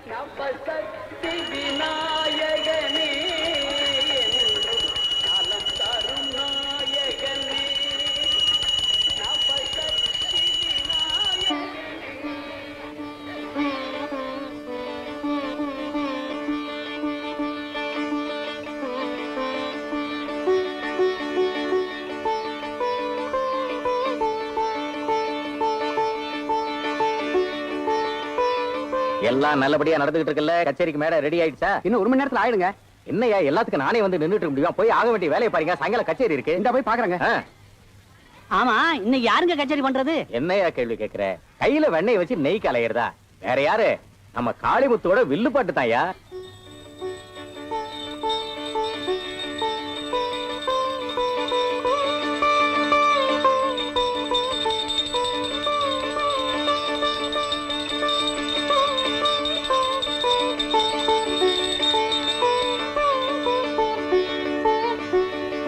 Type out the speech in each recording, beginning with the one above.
நவசக்தி விநாயகனே நலம் தரும் நாயகனே நவசக்தி எல்லாம் நல்லபடியா நடந்துகிட்டு இருக்குல்ல? கச்சேரிக்கு மேல ரெடி ஆயிடுச்சா? இன்னும் 1 மணி நேரத்துல ஆயிடுங்க. என்னையா எல்லாத்துக்கும் நானே வந்து நின்னுட்டு இருக்க முடியும்? போய் ஆக வேண்டிய வேலையை பாருங்க. சாயங்காலம் கச்சேரி இருக்கு. இந்த போய் பாக்குறேங்க. ஆமா, இன்னைக்கு யாருங்க கச்சேரி பண்றது? என்னையா கேள்வி கேக்குற? கையில வெண்ணெய் வச்சு நெய் கலையறதா? வேற யாரு? நம்ம காளிமுத்தோட வில்லு பாட்டு தான்யா.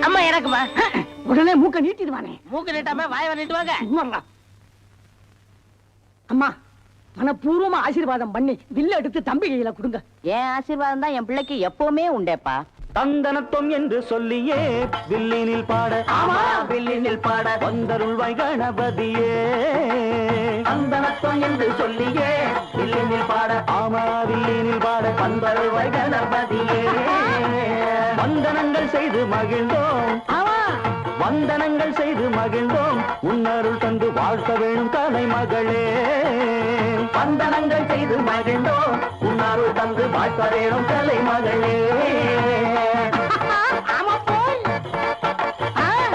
அம்மா இறக்குமா. உடனே மூக்க நீட்டிடுவானே. மூக்கு நீட்டாம வாய நீட்டுவாங்க. அம்மா மனப்பூர்வமா ஆசீர்வாதம் பண்ணி வில்ல எடுத்து தம்பி கையில கொடுங்க. என் ஆசீர்வாதம் தான் என் பிள்ளைக்கு எப்பவுமே உண்டேப்பா. தந்தனத்தம் என்று சொல்லியே வில்லினில் பாட, ஆமா வில்லினில் பாட வந்தருள்வாய் கணபதியே. தந்தனத்தம் என்று சொல்லியே வில்லினில் பாட, ஆமா வில்லினில் பாட வந்தருள்வாய் கணபதியே. வந்தனங்கள் செய்து மகிழ்ந்தோம், வந்தனங்கள் செய்து மகிழ்ந்தோம், உன்னருள் தந்து வாழ்த்த வேணும் கலை மகளே. வந்தனங்கள் செய்து மகிழ்ந்தோம், உன்னருள் தந்து வாழ்த்த வேணும் கலை மகளே.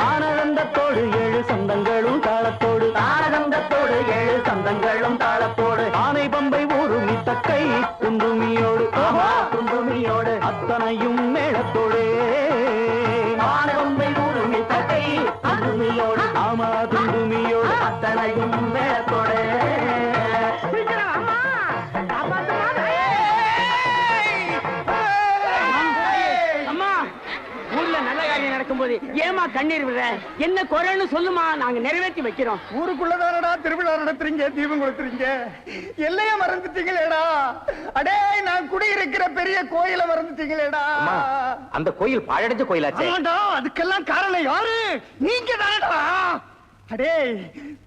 தானதந்தத்தோடு 7 சந்தங்களும் தாளத்தோடு, தானதந்தத்தோடு 7 சந்தங்களும் தாளத்தோடு, ஆனை பம்பை ஊருமி தக்கை துந்துமியோடு, துந்துமியோடு அத்தனையும் மேளத்தோடு. ஆனை பம்பை ஊருமி தக்கை துந்துமியோடு, ஆமா துந்துமியோடு அத்தனையும் மேளத்தோடு. நடக்கும்போது ஏமா கண்ணீர் விடுற? என்ன குறைன்னு சொல்லுமா, நாங்க நிறைவேற்றி வைக்கிறோம். ஊருக்குள்ளதானடா திருவிழா நடத்துறீங்க, தீபம் கொடுத்துறீங்க, எல்லைய மறந்துட்டீங்களேடா. அடே நான் குடியிருக்கிற பெரிய கோயிலை மறந்துட்டீங்களேடா. அந்த கோயில் பாழடைஞ்ச கோயிலாச்சே. அதுக்கெல்லாம் காரணம் யாரு? நீங்க தானடா. அடே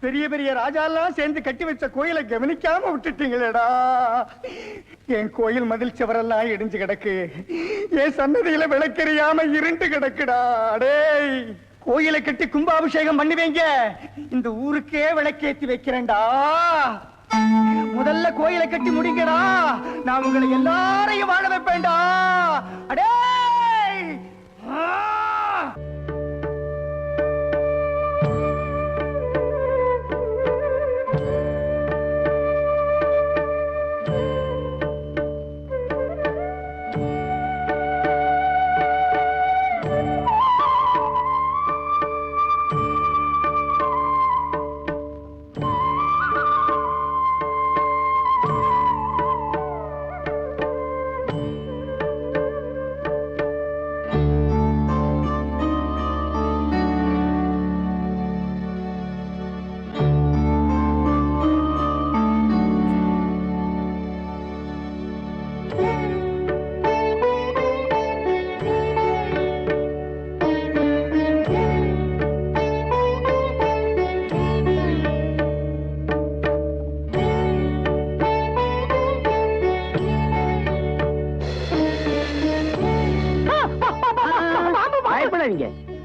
பெரிய பெரிய ராஜாலாம் சேர்ந்து கட்டி வச்ச கோயிலை கவனிக்காம விட்டுட்டீங்களேடா. என் கோயில் மதில் சுவரெல்லாம் இடிஞ்சு கிடக்கு, என் சன்னதியில விளக்கெரியாம இருண்டு கிடக்குடா. அடே கோயிலை கட்டி கும்பாபிஷேகம் பண்ணுவீங்க, இந்த ஊருக்கே விளக்கேத்தி வைக்கிறேன்டா. முதல்ல கோயிலை கட்டி முடிங்கடா, நான் உங்களை எல்லாரையும் வாழ வைப்பேன்டா. அடே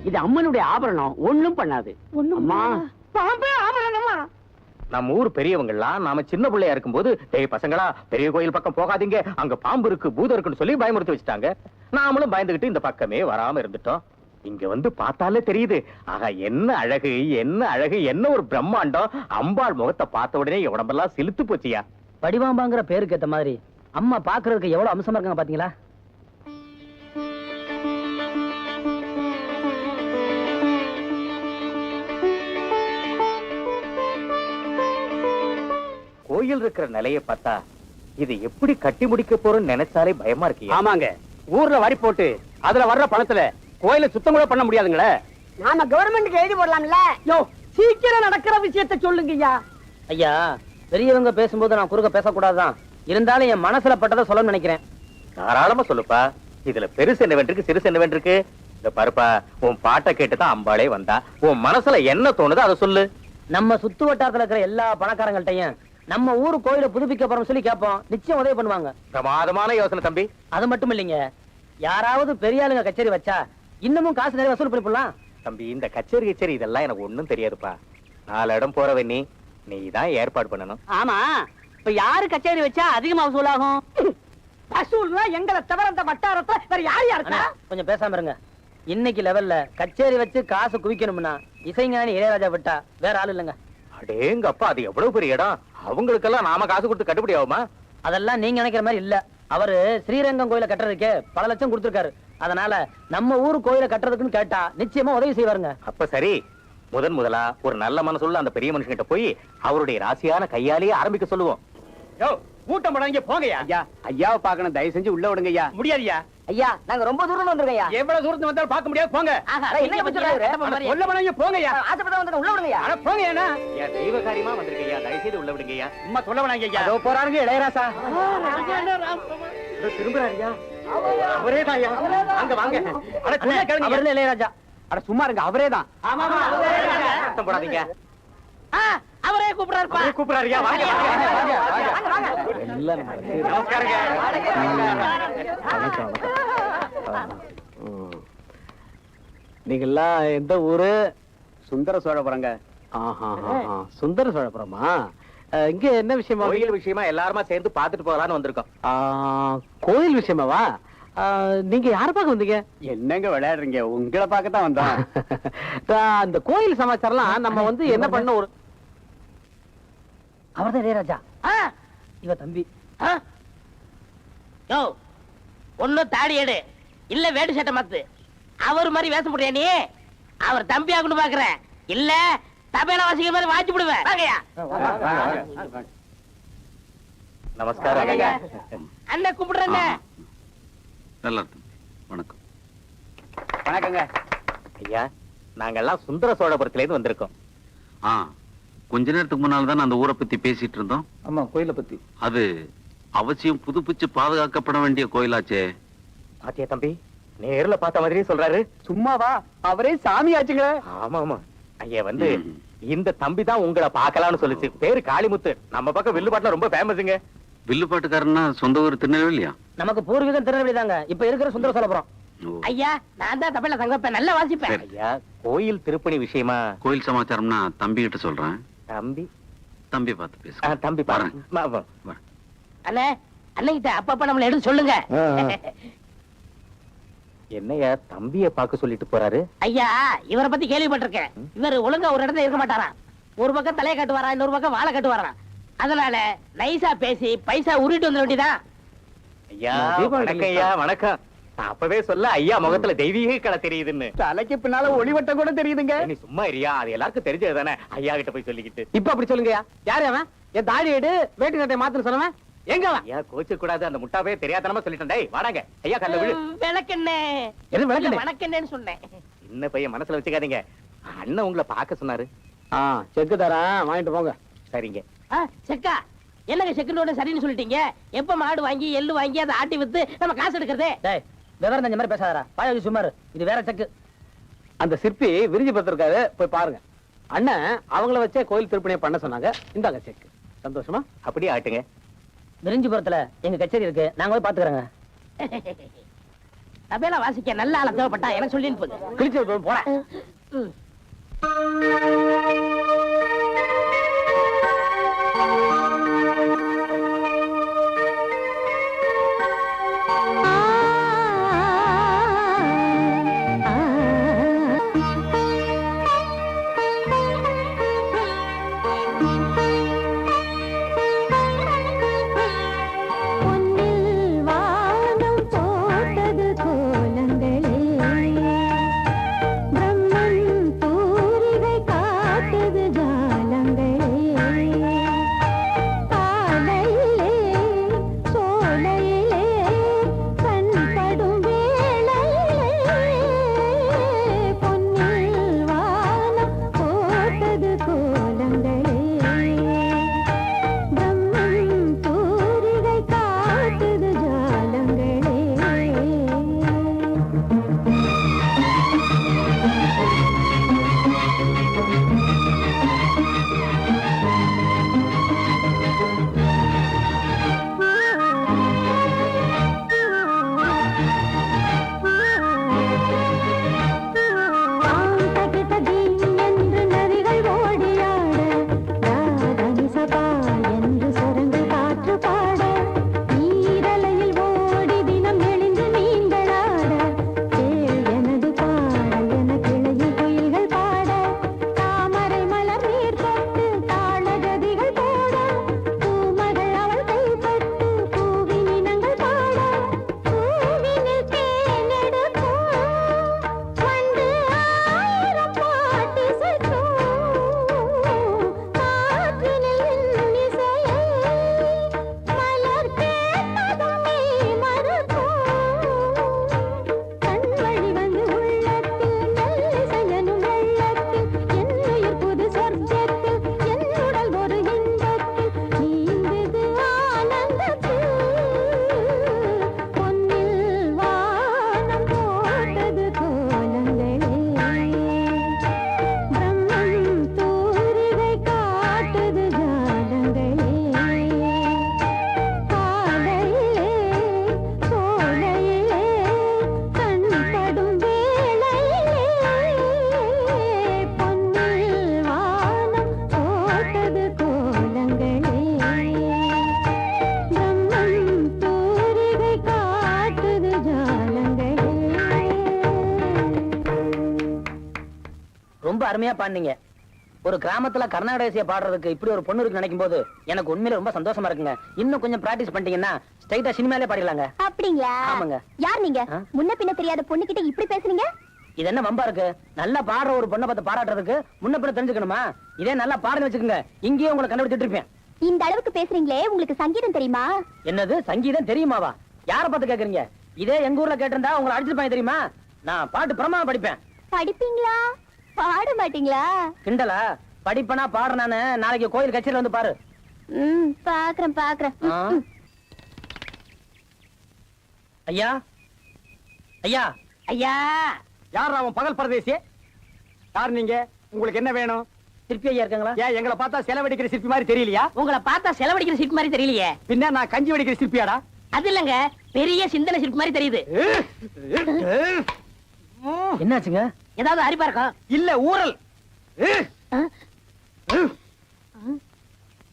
இது அம்மனுடைய ஆபரணம், ஒண்ணும் பண்ணாது. நம்ம ஊர் பெரியவங்க எல்லாம் நாம சின்ன பிள்ளையா இருக்கும்போது, டேய் பசங்களா பெரிய கோயில் பக்கம் போகாதீங்க, அங்க பாம்பு இருக்கு பூதம் இருக்குன்னு சொல்லி பயமுறுத்தி வச்சுட்டாங்க. நாமளும் பயந்துகிட்டு இந்த பக்கமே வராம இருந்துட்டோம். இங்க வந்து பார்த்தாலே தெரியுது, ஆகா என்ன அழகு, என்ன அழகு, என்ன ஒரு பிரம்மாண்டம். அம்பாள் முகத்தை பார்த்த உடனே உடம்பெல்லாம் சிலுத்து போச்சியா. வடிவாம்பாங்கிற பேருக்கு ஏத்த மாதிரி அம்மா பாக்குறதுக்கு எவ்வளவு அம்சமா இருக்காங்க பாத்தீங்களா? கோயில் இருக்கிற நிலையை பார்த்தா இது எப்படி கட்டி முடிக்க போறோம்னு நினைச்சாலே பயமா இருக்கு. ஆமாங்க, ஊர்ல வரி போட்டு அதுல வர்ற பணத்துல கோயில சுத்தம் கூட பண்ண முடியாதுங்களே. நாம கவர்மெண்ட்க்கு எழுதி போடலாம்ல. யோ சீக்கிரம் நடக்கிற விஷயத்தை சொல்லுங்க ஐயா. ஐயா பெரியவங்க பேசும்போது நான் குறுக்க பேசக்கூடாதான். இருந்தாலும் என் மனசுல பட்டதை சொல்லணும்னு நினைக்கிறேன். தாராளமா சொல்லுப்பா. இதுல பெருசு என்ன வேண்டிருக்கு, சிறுசு என்ன வேண்டிருக்கு? இந்த பாருப்பா, உன் பாட்டை கேட்டுதான் அம்பாளே வந்தா. உன் மனசுல என்ன தோணுதோ அதை சொல்லு. நம்ம சுத்து வட்டாரத்துல இருக்கிற எல்லா பணக்காரங்கள்ட்டையும் நம்ம ஊரு கோயிலை புதுப்பிக்க போறோம் சொல்லி கேட்போம். நிச்சயம் உதவி பண்ணுவாங்க. பிரமாதமான யோசனை தம்பி. அது மட்டும் இல்லைங்க, யாராவது பெரிய ஆளுங்க கச்சேரி வச்சா இன்னமும் காசு நிறைய வசூல் பண்ணிடலாம். தம்பி, இந்த கச்சேரி இதெல்லாம் எனக்கு ஒண்ணும் தெரியாதுப்பா. 4 இடம் போறவ நீ தான் ஏற்பாடு பண்ணணும். ஆமா, இப்ப யாரு கச்சேரி வச்சா அதிகமா வசூலாகும்? வசூல்னா எங்களை தவிர அந்த வட்டாரத்தை வேற யார் யாருக்கா? கொஞ்சம் பேசாம இருங்க. இன்னைக்கு லெவல்ல கச்சேரி வச்சு காசு குவிக்கணும்னா இசைஞானி இளையராஜா விட்டா வேற ஆள் இல்லைங்க. அடேங்கப்பா, அது எவ்வளவு பெரிய இடம். அவங்களுக்கெல்லாம் நாம காசு கொடுத்து கட்டுப்படி ஆகுமா? அதெல்லாம் நீங்க நினைக்கிற மாதிரி இல்ல. அவரு ஸ்ரீரங்கம் கோயிலை கட்டுறதுக்கே பல லட்சம் கொடுத்திருக்காரு. அதனால நம்ம ஊரு கோயிலை கட்டுறதுக்குன்னு கேட்டா நிச்சயமா உதவி செய்வாருங்க. அப்ப சரி, முதலா ஒரு நல்ல மனசுள்ள அந்த பெரிய மனுஷன்கிட்ட போய் அவருடைய ராசியான கையாலேயே ஆரம்பிக்க சொல்லுவோம். கூட்டம் போடாங்க, போங்கய்யா. ஐயா, ஐயாவை பார்க்கணும், தயவு செஞ்சு உள்ள விடுங்க ஐயா. முடியாதுயா ஐயா, நாங்க ரொம்ப தூரம் வந்திருக்கோம் ஐயா. எவ்வளவு தூரத்துல வந்தாலும் பார்க்க முடியாது, போங்க. என்ன பண்றாரு? உள்ள போனாங்க, போங்கய்யா. ஆசைப்பட்டா வந்து உள்ள விடுங்க ஐயா. அட போங்கய்யா. ஏன் தெய்வ காரியமா வந்திருக்கையா? தயவு செய்து உள்ள விடுங்கய்யா. சும்மா சொல்ல வேணாங்க ஐயா. அதோ போறாருங்க இளையராசா. திரும்புறாருயா. அவரே தான். அங்க வாங்க. அட சொல்ல கேளுங்க. அவரே இளையராஜா. அட சும்மா இருங்க, அவரே தான். ஆமா ஆமா, அவரே தான். அர்த்தம் போடாதீங்க. அவரே கூப்பிடுறாருப்பா. அவரே கூப்பிடுறாருயா. வாங்க வாங்க. நமஸ்காரங்க. நீங்கெல்லாம் எந்த ஊரு? சுந்தர சோழபுரங்க. சுந்தர சோழபுரமா? இங்க என்ன விஷயமா? கோயில் விஷயமா எல்லாருமா சேர்ந்து பாத்துட்டு போகலான்னு வந்திருக்கோம். கோயில் விஷயமாவா? நீங்க யார பார்க்க வந்தீங்க? என்னங்க விளையாடுறீங்க? உங்களை பார்க்க தான் வந்தோம். அந்த கோயில் சமாச்சாரம்லாம் நம்ம வந்து என்ன பண்ண ஒரு அவர்தான் இளையராஜா. இவ தம்பி. யோ, ஒண்ணு தாடி எடு, இல்ல வேட்டு சட்டை மாத்து. அவர் மாதிரி வேஷம் போடுறியா நீ? அவர் தம்பியா கொண்டு பாக்குற, இல்ல தபேல வாசிக்கிற மாதிரி வாசி போடுவேன். வாங்கயா. நமஸ்காரம். அண்ணன் கும்பிடுறேன். நல்லா இருக்கு. வணக்கம். வணக்கங்க ஐயா, நாங்கெல்லாம் சுந்தர சோழபுரத்துல இருந்து வந்திருக்கோம். கொஞ்ச நேரத்துக்கு முன்னால தான் அந்த ஊரை பத்தி பேசிட்டு இருந்தோம். ஆமா, கோயிலை பத்தி. அது அவசியம் புதுப்பிச்சு பாதுகாக்கப்பட வேண்டிய கோயிலாச்சே. பாத்தியா தம்பி, நேர்ல பார்த்த மாதிரியே சொல்றாரு. சும்மாவா? அவரே சாமி ஆச்சுங்க. ஆமா ஆமா. ஐயா வந்து இந்த தம்பி தான் உங்களை பார்க்கலாம்னு சொல்லுச்சு. பேரு காளிமுத்து. நம்ம பக்கம் வில்லுப்பாட்டுல ரொம்ப ஃபேமஸுங்க. வில்லுப்பாட்டுக்காரன்னா சொந்த ஊர் திருநெல்வேலியா? நமக்கு பூர்வீகம் திருநெல்வேலி தாங்க. இப்ப இருக்கிற சுந்தர சோழபுரம். ஐயா, நான் தான் தபேல தங்கப்பேன், நல்லா வாசிப்பேன். ஐயா, கோயில் திருப்பணி விஷயமா கோயில் சமாச்சாரம்னா தம்பி கிட்ட சொல்றேன். தம்பி பார்த்து பேச. தம்பி பாரு. அண்ணே, அண்ணகிட்ட அப்பப்ப நம்மள எடுத்து சொல்லுங்க. என்னையா தம்பிய பார்க்க சொல்லிட்டு போறாரு? ஐயா, இவரை பத்தி கேள்விப்பட்டிருக்கேன். இவர் ஒழுங்கா ஒரு இடத்துல இருக்க மாட்டாராம். ஒரு பக்கம் தலையை கட்டுவாரா, இன்னொரு பக்கம் வாழை கட்டுவாராம். அதனால நைசா பேசி பைசா உருட்டு வந்துட வேண்டியதான். ஐயா வணக்கம். ஐயா வணக்கம். அப்பவே சொல்ல ஐயா முகத்துல தெய்வீக கலை தெரியுதுன்னு. தலைக்கு பின்னால ஒளிவட்டம் கூட தெரியுதுங்க. நீ சும்மா இருயா, அது எல்லாருக்கும் தெரிஞ்சது தானே. ஐயா கிட்ட போய் சொல்லிக்கிட்டு இப்ப அப்படி சொல்லுங்கயா. யாரு அவன்? என் தாடி எடு, வேட்டு சட்டை மாத்துன்னு சொன்னவன் எங்க? ஐயா கோச்சு கூடாது, அந்த முட்டாவே தெரியாதனமா சொல்லிட்டேன். டேய் வாடாங்க. ஐயா கல்ல விழு. விளக்கெண்ணே. எது விளக்கெண்ணெய்? வணக்கெண்ணேன்னு சொன்னேன். சின்ன பையன் மனசுல வச்சுக்காதீங்க. அண்ணன் உங்களை பார்க்க சொன்னாரு. செக்கு தரேன், வாங்கிட்டு போங்க. சரிங்க. செக்கா? என்னங்க செக்குன்னு சரின்னு சொல்லிட்டீங்க? எப்ப மாடு வாங்கி எள்ளு வாங்கி அதை ஆட்டி வித்து நம்ம காசு எடுக்கிறதே? டேய், விவரம் தெரிஞ்ச மாதிரி பேசாதடா. பாயாஜி சுமார், இது வேற செக்கு. அந்த சிற்பி விரிஞ்சு பத்திருக்காரு, போய் பாருங்க. அண்ணன் அவங்கள வச்சே கோயில் திருப்பணியை பண்ண சொன்னாங்க. இந்தாங்க செக்கு. சந்தோஷமா? அப்படியே ஆட்டுங்க. விரிஞ்சிபுரத்துல எங்க கச்சேரி இருக்கு, நாங்க போய் பாத்துக்கிறோங்க. தபேலா வாசிக்க நல்ல ஆள தேவைப்பட்டா எனக்கு சொல்லி அனுப்புங்க. கிழிச்சு போறேன். பிரம்மன் தூரிகை கா அருமையா பாடுனீங்க. ஒரு கிராமத்துல கர்நாடக இசையை பாடுறதுக்கு இப்படி ஒரு பொண்ணு இருக்கு நினைக்கும் போது எனக்கு உண்மையில ரொம்ப சந்தோஷமா இருக்குங்க. இன்னும் கொஞ்சம் பிராக்டிஸ் பண்ணிட்டீங்கன்னா ஸ்ட்ரைட்டா சினிமாலே பாடிடலாங்க. அப்படிங்களா? ஆமாங்க. யார் நீங்க? முன்ன பின்ன தெரியாத பொண்ணு கிட்ட இப்படி பேசுறீங்க? இது என்ன வம்பா இருக்கு? நல்லா பாடுற ஒரு பொண்ணை பார்த்து பாராட்டுறதுக்கு முன்ன பின்ன தெரிஞ்சுக்கணுமா? இதே நல்லா பாடுன்னு வச்சுக்கோங்க, இங்கேயே உங்களை கண்டுபிடிச்சிட்டு இருப்பேன். இந்த அளவுக்கு பேசுறீங்களே, உங்களுக்கு சங்கீதம் தெரியுமா? என்னது சங்கீதம் தெரியுமாவா? யார பார்த்து கேக்குறீங்க? இதே எங்க ஊர்ல கேட்டிருந்தா உங்களை அடிச்சிருப்பாங்க தெரியுமா? நான் பாட்டு பிரமாதமா படிப்பேன். படிப்பீங்களா? பாட மாட்டீங்களா? கிண்டலா? படிப்பனா பாடுறானு நாளைக்கு கோயில் கச்சேரியில வந்து பாரு. பாக்குறேன் பாக்குறேன். ஆ. ஐயா ஐயா ஐயா, யார் அவன் பகல் பரதேசி? யார் நீங்க? உங்களுக்கு என்ன வேணும்? திருப்பி ஐயா இருக்காங்களா? ஏன் எங்களை பார்த்தா செலவடிக்கிற சிற்பி மாதிரி தெரியலையா? உங்களை பார்த்தா செலவடிக்கிற சிரிப்பு மாதிரி தெரியலையே. பின்ன நான் கஞ்சி வடிக்கிற சிற்பியாடா? அது இல்லங்க, பெரிய சிந்தனை சிரிப்பு மாதிரி தெரியுது. என்னாச்சுங்க? ஏதாவது அரிப்பா இருக்கும். இல்ல ஊரல்.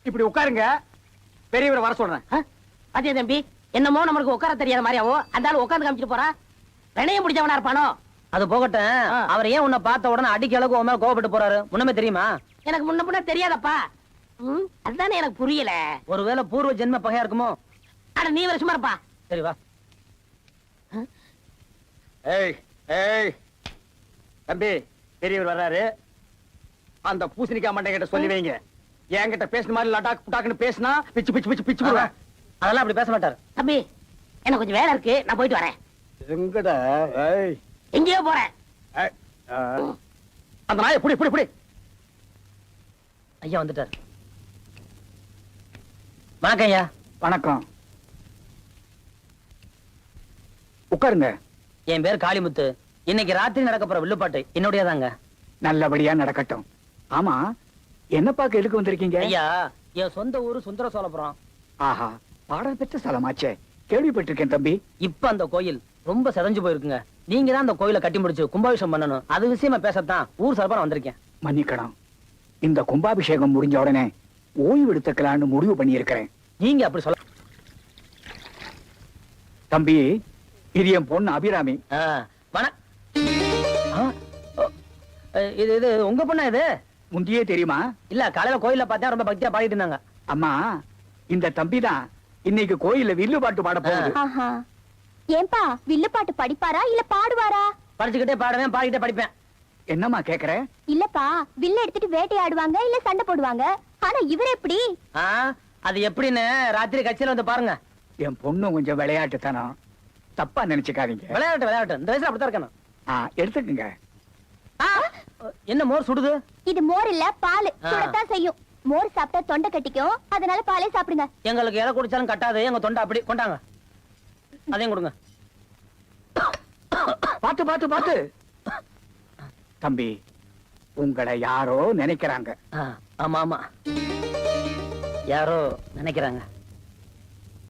இப்படி உட்காருங்க, பெரியவரை வர சொல்றேன். அதே தம்பி, என்னமோ நமக்கு உட்கார தெரியாத மாதிரியாவோ அந்த ஆளு உட்கார்ந்து காமிச்சிட்டு போறான். வினையம் பிடிச்சவனா இருப்பானோ? அது போகட்டும். அவர் ஏன் உன்னை பார்த்த உடனே அடிக்க அளவுக்கு உன் மேல கோவப்பட்டு போறாரு? முன்னமே தெரியுமா? எனக்கு முன்ன பின்ன தெரியாதப்பா. அதுதானே எனக்கு புரியல. ஒருவேளை பூர்வ ஜென்ம பகையா இருக்குமோ? அட நீ வர சும்மா இருப்பா. சரி வா. ஏய் ஏய் தம்பி, பெரியவர் வர்றாரு. அந்த பூசணிக்காய் மண்டை கிட்ட சொல்லி வைங்க, என்கிட்ட பேசுன மாதிரி லடாக் புட்டாக்குன்னு பேசினா பிச்சு பிச்சு பிச்சு பிச்சு போடுவேன். அதெல்லாம் அப்படி பேச மாட்டாரு. தம்பி, எனக்கு கொஞ்சம் வேலை இருக்கு, நான் போயிட்டு வரேன். எங்கடா? ஏய் எங்கேயோ போறேன். ஏய், அந்த நாயை புடி புடி புடி. ஐயா வந்துட்டாரு. வணக்கம் ஐயா. வணக்கம், உட்காருங்க. என் பேர் காளிமுத்து. இன்னைக்கு ராத்திரி நடக்க போற வில்லுப்பாட்டு என்னுடையதாங்க. நல்லபடியா நடக்கட்டும். ஆமா, என்ன பார்க்க எதுக்கு வந்திருக்கீங்க? ஐயா, என் சொந்த ஊரு சுந்தர சோழபுரம். ஆஹா, பாடல் பெற்ற ஸ்தலமாச்சே, கேள்விப்பட்டிருக்கேன் தம்பி. இப்ப அந்த கோயில் ரொம்ப செதஞ்சு போயிருக்குங்க. நீங்க தான் அந்த கோயிலை கட்டி முடிச்சு கும்பாபிஷேகம் பண்ணணும். அது விஷயமா பேசத்தான் ஊர் சார்பா வந்திருக்கேன். மன்னிக்கணும், இந்த கும்பாபிஷேகம் முடிஞ்ச உடனே ஓய்வு எடுத்துக்கலான்னு முடிவு பண்ணியிருக்கிறேன். நீங்க அப்படி சொல்ல. தம்பி, இது என் பொண்ணு அபிராமி. ஆ, இது இது உங்க பொண்ணா? இது முந்தியே தெரியுமா? இல்ல, காலையில கோயில்ல பார்த்தா ரொம்ப பக்தியா பாடிட்டு இருந்தாங்க. அம்மா, இந்த தம்பி தான் இன்னைக்கு கோயில்ல வில்லு பாட்டு பாட போகுது. ஆஹா. ஏன்பா, வில்லு பாட்டு படிப்பாரா இல்ல பாடுவாரா? படிச்சுக்கிட்டே பாடுவேன், பாடிக்கிட்டே படிப்பேன். என்னம்மா கேக்குற? இல்லப்பா, வில்ல எடுத்துட்டு வேட்டையாடுவாங்க இல்ல சண்டை போடுவாங்க. ஆனா இவர் எப்படி? ஆ, அது எப்படின்னு ராத்திரி கட்சியில வந்து பாருங்க. என் பொண்ணு கொஞ்சம் விளையாட்டுத்தனம், தப்பா நினைச்சுக்காதீங்க. விளையாட்டு விளையாட்டு, இந்த வயசுல அப்படித்தான் இருக்கணும். எடுத்துக்கங்க. ஆ, என்ன மோர் சுடுது? இது மோர் இல்ல, பால். சுடத்தான் செய்யும். மோர் சாப்பிட்டா தொண்டை கட்டிக்கும், அதனால பாலே சாப்பிடுங்க. எங்களுக்கு எதை குடிச்சாலும் கட்டாது, எங்க தொண்டை அப்படி. கொண்டாங்க, அதையும் கொடுங்க. பாத்து பாத்து பாத்து. தம்பி, உங்களை யாரோ நினைக்கிறாங்க. ஆமா ஆமா, யாரோ நினைக்கிறாங்க.